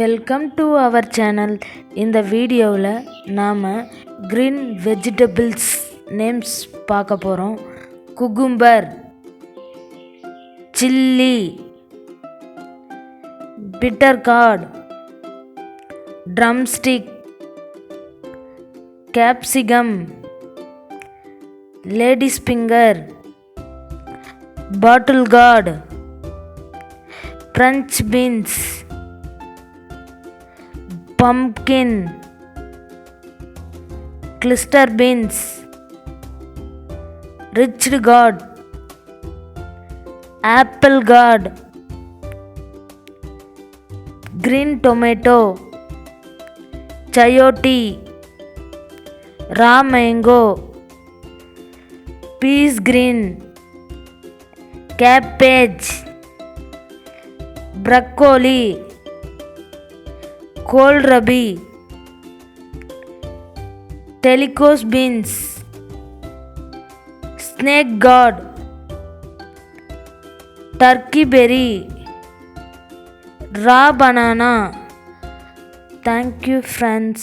Welcome to our channel. இந்த வீடியோவில் நாம் க்ரீன் வெஜிடபிள்ஸ் நேம்ஸ் பார்க்க போகிறோம். Cucumber, chilli, bitter gourd, drumstick, capsicum, ladies finger, bottle gourd, French beans, pumpkin, cluster beans, rich gourd, apple gourd, green tomato, chayote, raw mango, peas green, cabbage, broccoli, kohlrabi, telecos beans, snake gourd, turkey berry, raw banana. Thank you friends.